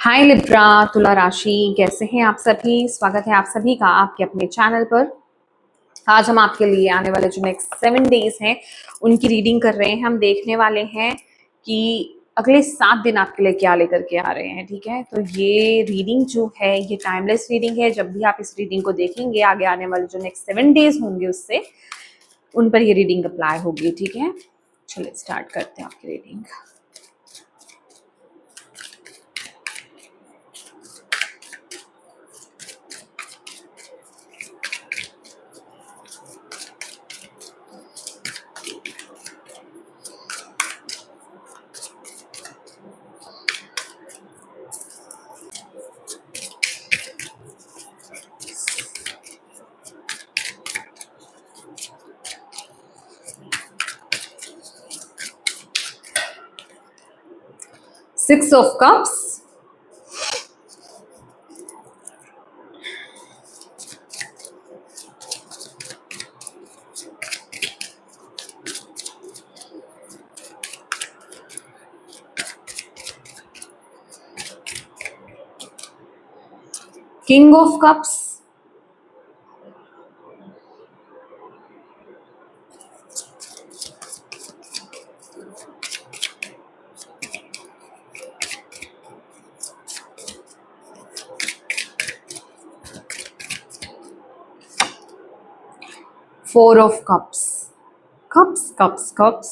हाय Libra तुला राशि, कैसे हैं आप सभी। स्वागत है आप सभी का आपके अपने चैनल पर। आज हम आपके लिए आने वाले जो नेक्स्ट 7 डेज हैं उनकी रीडिंग कर रहे हैं। हम देखने वाले हैं कि अगले 7 दिन आपके लिए क्या लेकर के आ रहे हैं। ठीक है, तो ये रीडिंग जो है ये टाइमलेस रीडिंग है। जब भी आप इस रीडिंग को देखेंगे आगे आने वाले जो नेक्स्ट 7 डेज होंगे उससे उन पर ये रीडिंग अप्लाई होगी। ठीक है, चलिए स्टार्ट करते हैं आपकी reading. Six of Cups, King of Cups, Four of Cups, Cups.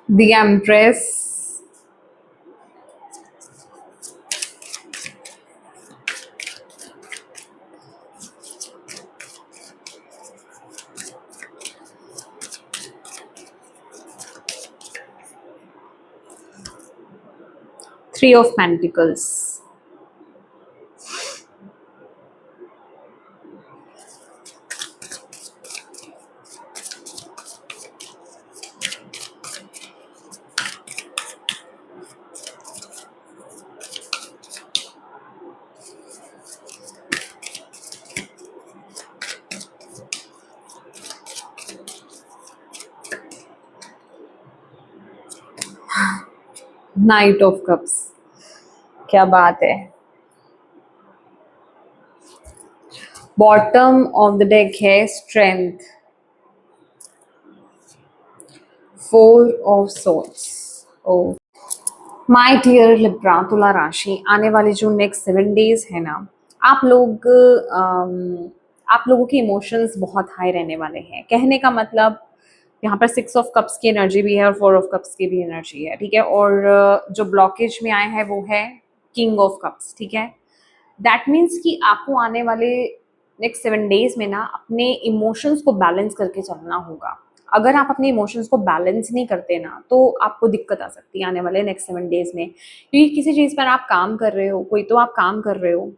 The Empress, Three of Pentacles, Knight of Cups। क्या बात है। बॉटम ऑफ द डेक है strength, four of swords. Oh my dear Libra तुला राशि, आने वाले जो next 7 days है ना, आप लोगों के इमोशंस बहुत हाई रहने वाले हैं। कहने का मतलब यहाँ पर 6 ऑफ कप्स की एनर्जी भी है और 4 ऑफ कप्स की भी एनर्जी है। ठीक है, और जो ब्लॉकेज में आए हैं वो है किंग ऑफ कप्स। ठीक है, दैट मीन्स कि आपको आने वाले नेक्स्ट 7 डेज में ना अपने इमोशंस को बैलेंस करके चलना होगा। अगर आप अपने इमोशंस को बैलेंस नहीं करते ना तो आपको दिक्कत आ सकती है आने वाले नेक्स्ट 7 डेज में, क्योंकि किसी चीज़ पर आप काम कर रहे हो, कोई तो आप काम कर रहे हो,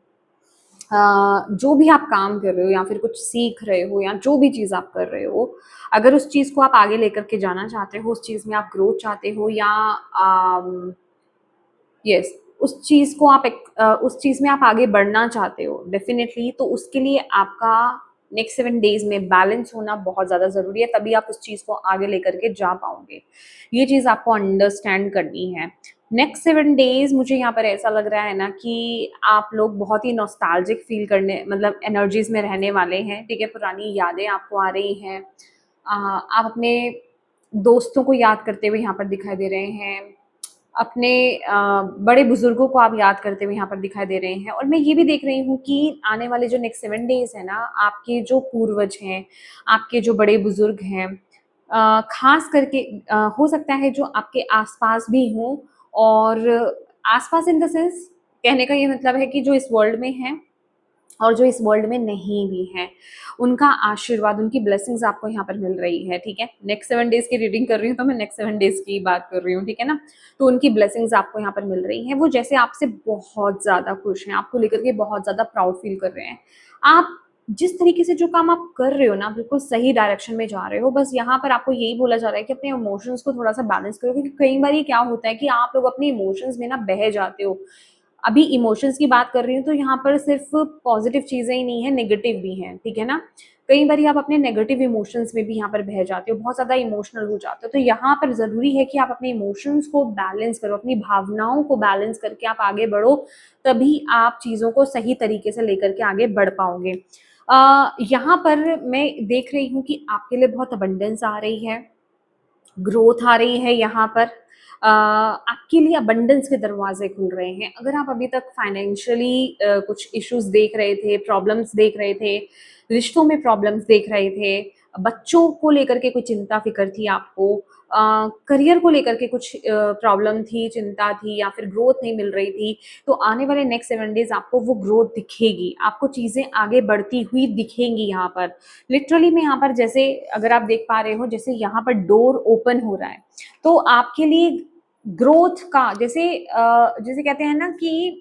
जो भी आप काम कर रहे हो या फिर कुछ सीख रहे हो या जो भी चीज़ आप कर रहे हो, अगर उस चीज़ को आप आगे लेकर के जाना चाहते हो, उस चीज़ में आप ग्रोथ चाहते हो या यस उस चीज़ को आप उस चीज़ में आप आगे बढ़ना चाहते हो डेफिनेटली, तो उसके लिए आपका नेक्स्ट 7 डेज में बैलेंस होना बहुत ज़्यादा ज़रूरी है। तभी आप उस चीज़ को आगे लेकर के जा पाओगे। ये चीज़ आपको अंडरस्टैंड करनी है। नेक्स्ट 7 डेज मुझे यहाँ पर ऐसा लग रहा है ना कि आप लोग बहुत ही नॉस्टैल्जिक फील करने मतलब एनर्जीज में रहने वाले हैं। ठीक है, पुरानी यादें आपको आ रही हैं। आप अपने दोस्तों को याद करते हुए यहाँ पर दिखाई दे रहे हैं, अपने बड़े बुजुर्गों को आप याद करते हुए यहाँ पर दिखाई दे रहे हैं। और मैं ये भी देख रही हूँ कि आने वाले जो नेक्स्ट 7 डेज है ना, आपके जो पूर्वज हैं, आपके जो बड़े बुजुर्ग हैं, खास करके हो सकता है जो आपके आसपास भी हों, और आसपास इन द सेंस कहने का ये मतलब है कि जो इस वर्ल्ड में हैं और जो इस वर्ल्ड में नहीं भी हैं, उनका आशीर्वाद, उनकी ब्लेसिंग्स आपको यहाँ पर मिल रही है, ठीक है। नेक्स्ट 7 डेज की रीडिंग कर रही हूँ तो मैं नेक्स्ट 7 डेज की बात कर रही हूँ, ठीक है ना। तो उनकी ब्लेसिंग्स आपको यहाँ पर मिल रही हैं, वो जैसे आपसे बहुत ज़्यादा खुश हैं, आपको लेकर के बहुत ज़्यादा प्राउड फील कर रहे हैं। आप जिस तरीके से जो काम आप कर रहे हो ना, बिल्कुल सही डायरेक्शन में जा रहे हो। बस यहाँ पर आपको यही बोला जा रहा है कि अपने इमोशंस को थोड़ा सा बैलेंस करो, क्योंकि कई बार ये क्या होता है कि आप लोग अपने इमोशंस में ना बह जाते हो। अभी इमोशंस की बात कर रही हूँ तो यहाँ पर सिर्फ पॉजिटिव चीजें ही नहीं है, नेगेटिव भी हैं, ठीक है ना। कई बार आप अपने नेगेटिव इमोशंस में भी यहाँ पर बह जाते हो, बहुत ज्यादा इमोशनल हो जाते हो। तो यहाँ पर जरूरी है कि आप अपने इमोशंस को बैलेंस करो, अपनी भावनाओं को बैलेंस करके आप आगे बढ़ो, तभी आप चीजों को सही तरीके से लेकर के आगे बढ़ पाओगे। यहाँ पर मैं देख रही हूँ कि आपके लिए बहुत अबंडेंस आ रही है, ग्रोथ आ रही है। यहाँ पर आपके लिए अबंडेंस के दरवाजे खुल रहे हैं। अगर आप अभी तक फाइनेंशियली कुछ इश्यूज देख रहे थे, प्रॉब्लम्स देख रहे थे, रिश्तों में प्रॉब्लम्स देख रहे थे, बच्चों को लेकर के कोई चिंता फिक्र थी आपको, करियर को लेकर के कुछ प्रॉब्लम थी, चिंता थी, या फिर ग्रोथ नहीं मिल रही थी, तो आने वाले नेक्स्ट 7 डेज आपको वो ग्रोथ दिखेगी, आपको चीजें आगे बढ़ती हुई दिखेंगी। यहाँ पर लिटरली मैं यहाँ पर जैसे अगर आप देख पा रहे हो, जैसे यहाँ पर डोर ओपन हो रहा है, तो आपके लिए ग्रोथ का जैसे जैसे कहते हैं ना कि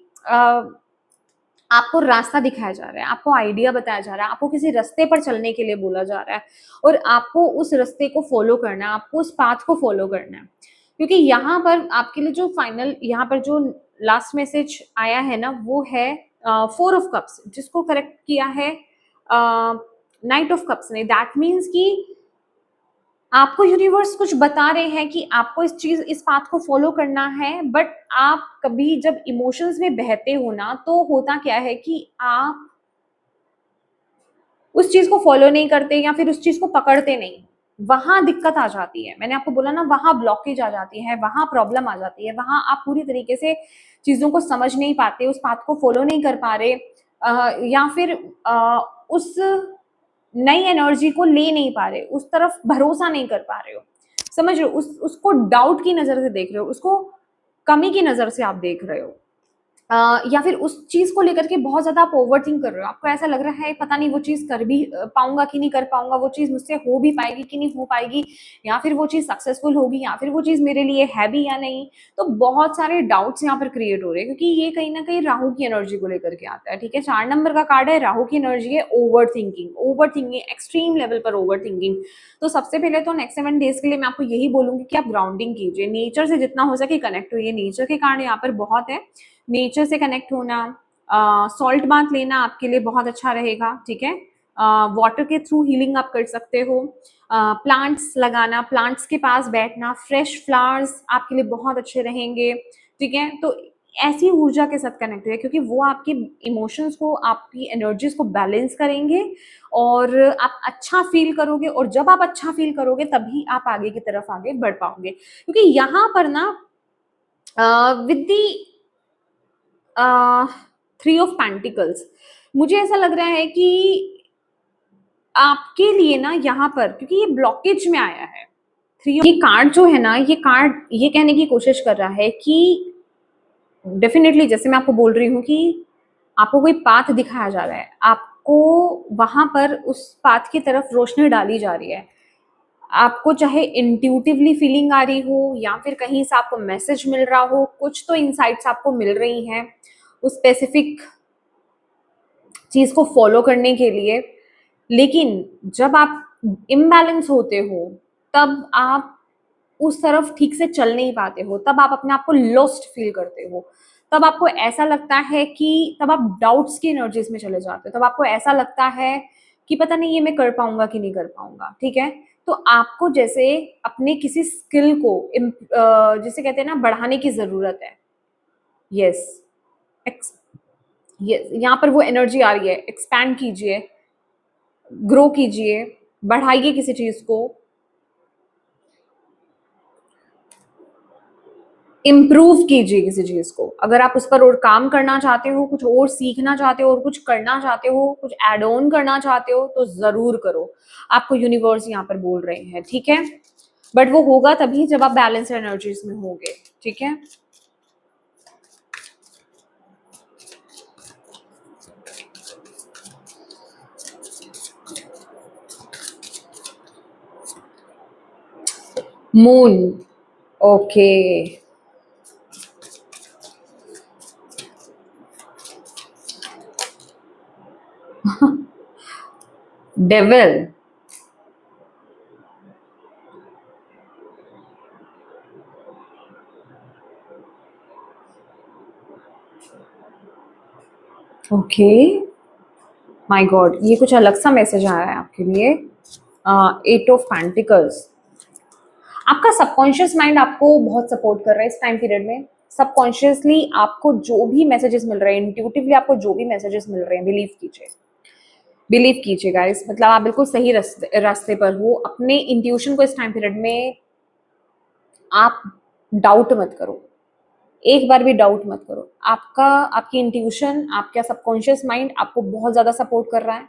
आपको रास्ता दिखाया जा रहा है, आपको आइडिया बताया जा रहा है, आपको किसी रास्ते पर चलने के लिए बोला जा रहा है, और आपको उस रास्ते को फॉलो करना है, आपको उस पाथ को फॉलो करना है। क्योंकि यहाँ पर आपके लिए जो फाइनल यहाँ पर जो लास्ट मैसेज आया है ना, वो है 4 ऑफ कप्स, जिसको करेक्ट किया है नाइट ऑफ कप्स ने। दैट मीन्स कि आपको यूनिवर्स कुछ बता रहे हैं कि आपको इस पाथ को फॉलो करना है, बट आप कभी जब इमोशंस में बहते हो ना, तो होता क्या है कि आप उस चीज को फॉलो नहीं करते या फिर उस चीज को पकड़ते नहीं, वहां दिक्कत आ जाती है। मैंने आपको बोला ना, वहां ब्लॉकेज आ जाती है, वहां प्रॉब्लम आ जाती है, वहां आप पूरी तरीके से चीजों को समझ नहीं पाते, उस पाथ को फॉलो नहीं कर पा रहे, या फिर उस नई एनर्जी को ले नहीं पा रहे, उस तरफ भरोसा नहीं कर पा रहे हो, समझ रहे हो, उसको डाउट की नजर से देख रहे हो, उसको कमी की नजर से आप देख रहे हो, या फिर उस चीज को लेकर के बहुत ज्यादा आप ओवरथिंक कर रहे हो। आपको ऐसा लग रहा है पता नहीं वो चीज कर भी पाऊंगा कि नहीं कर पाऊंगा, वो चीज मुझसे हो भी पाएगी कि नहीं हो पाएगी, या फिर वो चीज सक्सेसफुल होगी, या फिर वो चीज मेरे लिए है भी या नहीं। तो बहुत सारे डाउट्स यहाँ पर क्रिएट हो रहे हैं, क्योंकि ये कहीं ना कहीं राहु की एनर्जी को लेकर के आता है, ठीक है। 4 नंबर का कार्ड है, राहु की एनर्जी है, ओवर थिंकिंग, एक्सट्रीम लेवल पर ओवर थिंकिंग। तो सबसे पहले तो नेक्स्ट 7 डेज के लिए मैं आपको यही बोलूंगी कि आप ग्राउंडिंग कीजिए, नेचर से जितना हो सके कनेक्ट हुई। नेचर के कार्ड यहाँ पर बहुत है, नेचर से कनेक्ट होना, सॉल्ट बाथ लेना आपके लिए बहुत अच्छा रहेगा, ठीक है। वाटर के थ्रू हीलिंग आप कर सकते हो, प्लांट्स लगाना, प्लांट्स के पास बैठना, फ्रेश फ्लावर्स आपके लिए बहुत अच्छे रहेंगे, ठीक है। तो ऐसी ऊर्जा के साथ कनेक्ट हुए, क्योंकि वो आपके इमोशंस को, आपकी एनर्जीज को बैलेंस करेंगे, और आप अच्छा फील करोगे, और जब आप अच्छा फील करोगे तभी आप आगे की तरफ आगे बढ़ पाओगे। क्योंकि यहाँ पर ना विद दी 3 ऑफ पेंटिकल्स, मुझे ऐसा लग रहा है कि आपके लिए ना यहाँ पर, क्योंकि ये ब्लॉकेज में आया है, ये कार्ड जो है ना, ये कार्ड ये कहने की कोशिश कर रहा है कि डेफिनेटली, जैसे मैं आपको बोल रही हूँ कि आपको कोई पाथ दिखाया जा रहा है, आपको वहां पर उस पाथ की तरफ रोशनी डाली जा रही है। आपको चाहे इंट्यूटिवली फीलिंग आ रही हो, या फिर कहीं से आपको मैसेज मिल रहा हो, कुछ तो इनसाइट्स आपको मिल रही हैं उस स्पेसिफिक चीज को फॉलो करने के लिए। लेकिन जब आप इम्बैलेंस होते हो, तब आप उस तरफ ठीक से चल नहीं पाते हो, तब आप अपने आप को लॉस्ट फील करते हो, तब आपको ऐसा लगता है कि तब आप डाउट्स की एनर्जीज में चले जाते हो, तब आपको ऐसा लगता है कि पता नहीं ये मैं कर पाऊंगा कि नहीं कर पाऊंगा, ठीक है। तो आपको जैसे अपने किसी स्किल को जिसे कहते हैं ना, बढ़ाने की जरूरत है। यस, यस, यहाँ पर वो एनर्जी आ रही है, एक्सपैंड कीजिए, ग्रो कीजिए, बढ़ाइए किसी चीज को, इम्प्रूव कीजिए किसी चीज को। अगर आप उस पर और काम करना चाहते हो, कुछ और सीखना चाहते हो, और कुछ करना चाहते हो, कुछ एड ऑन करना चाहते हो, तो जरूर करो, आपको यूनिवर्स यहाँ पर बोल रहे हैं, ठीक है। बट वो होगा तभी जब आप बैलेंस एनर्जीज में होंगे, ठीक है। Moon, okay. Devil, okay, my God, ये कुछ अलग सा मैसेज आ रहा है आपके लिए। एट ऑफ पेंटिकल्स, आपका सबकॉन्शियस माइंड आपको बहुत सपोर्ट कर रहा है इस टाइम पीरियड में। सबकॉन्शियसली आपको जो भी मैसेजेस मिल रहे हैं, इंट्यूटिवली आपको जो भी मैसेजेस मिल रहे हैं, बिलीव कीजिए, बिलीव कीजिए गाइस, मतलब आप बिल्कुल सही रास्ते पर हो। अपने इंट्यूशन को इस टाइम पीरियड में आप डाउट मत करो, एक बार भी डाउट मत करो। आपका, आपकी इंट्यूशन, आपका सबकॉन्शियस माइंड आपको बहुत ज्यादा सपोर्ट कर रहा है।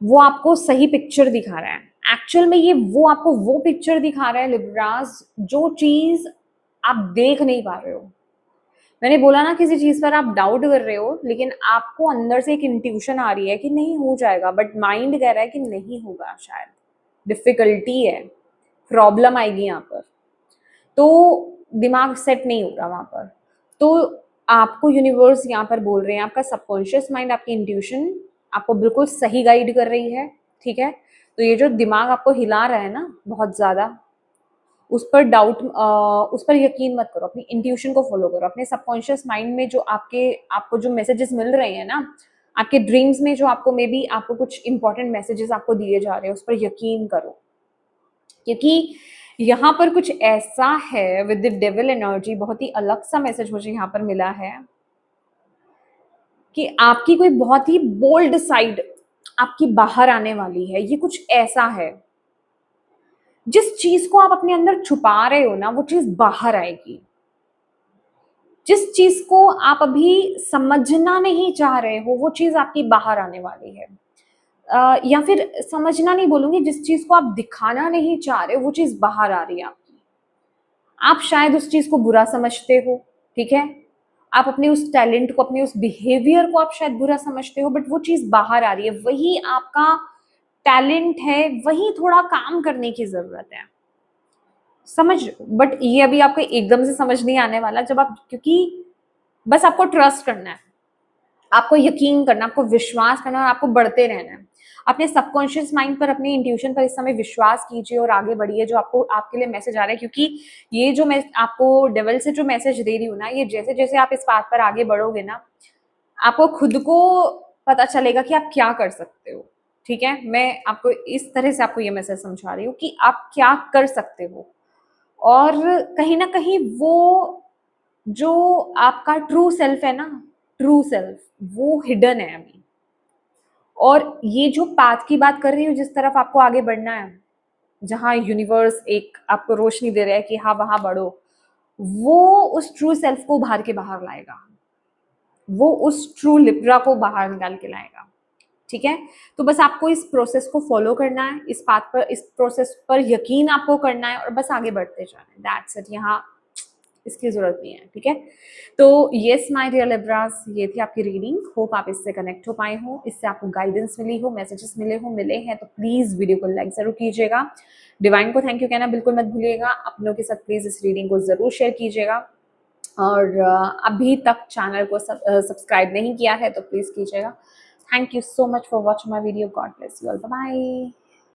वो आपको सही पिक्चर दिखा रहा है। एक्चुअल में ये वो आपको वो पिक्चर दिखा रहा है लिब्रास, जो चीज आप देख नहीं पा रहे हो। मैंने बोला ना, किसी चीज पर आप डाउट कर रहे हो, लेकिन आपको अंदर से एक इंट्यूशन आ रही है कि नहीं हो जाएगा, बट माइंड कह रहा है कि नहीं होगा, शायद डिफिकल्टी है, प्रॉब्लम आएगी यहाँ पर, तो दिमाग सेट नहीं हो रहा वहां पर। तो आपको यूनिवर्स यहाँ पर बोल रहे हैं, आपका सबकॉन्शियस माइंड, आपकी इंट्यूशन आपको बिल्कुल सही गाइड कर रही है, ठीक है। तो ये जो दिमाग आपको हिला रहा है ना बहुत ज्यादा, उस पर डाउट, उस पर यकीन मत करो, अपनी इंट्यूशन को फॉलो करो। अपने सबकॉन्शियस माइंड में जो आपको जो मैसेजेस मिल रहे हैं ना, आपके ड्रीम्स में जो आपको मे बी आपको कुछ इंपॉर्टेंट मैसेजेस आपको दिए जा रहे हैं, उस पर यकीन करो, क्योंकि यहाँ पर कुछ ऐसा है विद द डेविल एनर्जी, बहुत ही अलग सा मैसेज मुझे यहाँ पर मिला है कि आपकी कोई बहुत ही बोल्ड साइड आपकी बाहर आने वाली है। ये कुछ ऐसा है, जिस चीज को आप अपने अंदर छुपा रहे हो ना, वो चीज बाहर आएगी। जिस चीज को आप अभी समझना नहीं चाह रहे हो, वो चीज आपकी बाहर आने वाली है। या फिर समझना नहीं बोलूंगी, जिस चीज को आप दिखाना नहीं चाह रहे हो, वो चीज बाहर आ रही है आपकी। आप शायद उस चीज को बुरा समझते हो, ठीक है, आप अपने उस टैलेंट को, अपने उस बिहेवियर को आप शायद बुरा समझते हो, बट वो चीज बाहर आ रही है, वही आपका टैलेंट है, वही थोड़ा काम करने की जरूरत है, समझ। बट ये अभी आपको एकदम से समझ नहीं आने वाला, जब आप, क्योंकि बस आपको ट्रस्ट करना है, आपको यकीन करना, आपको विश्वास करना, और आपको बढ़ते रहना है। अपने सबकॉन्शियस माइंड पर, अपने इंट्यूशन पर इस समय विश्वास कीजिए और आगे बढ़िए। जो आपको, आपके लिए मैसेज आ रहा है, क्योंकि ये जो मैं आपको डेविल से जो मैसेज दे रही हूँ ना, ये जैसे जैसे आप इस बात पर आगे बढ़ोगे ना, आपको खुद को पता चलेगा कि आप क्या कर सकते हो, ठीक है। मैं आपको इस तरह से आपको ये मैसेज समझा रही हूँ कि आप क्या कर सकते हो, और कहीं ना कहीं वो जो आपका ट्रू सेल्फ है ना, ट्रू सेल्फ, वो हिडन है अभी। और ये जो पाथ की बात कर रही हूँ, जिस तरफ आपको आगे बढ़ना है, जहां यूनिवर्स एक आपको रोशनी दे रहा है कि हाँ वहां बढ़ो, वो उस ट्रू सेल्फ को उभार के बाहर लाएगा, वो उस ट्रू लिब्रा को बाहर निकाल के लाएगा, ठीक है। तो बस आपको इस प्रोसेस को फॉलो करना है, इस बात पर, इस प्रोसेस पर यकीन आपको करना है, और बस आगे बढ़ते जाना है, दैट्स इट। यहाँ इसकी जरूरत नहीं है, ठीक है। तो येस माय डियर लिब्रास, ये थी आपकी रीडिंग। होप आप इससे कनेक्ट हो पाए हो, इससे आपको गाइडेंस मिली हो, मैसेजेस मिले हैं, तो प्लीज वीडियो को लाइक जरूर कीजिएगा। डिवाइन को थैंक यू कहना बिल्कुल मत भूलिएगा। अपनों के साथ प्लीज इस रीडिंग को जरूर शेयर कीजिएगा, और अभी तक चैनल को सब्सक्राइब नहीं किया है तो प्लीज कीजिएगा। Thank you so much for watching my video. God bless you all, bye bye.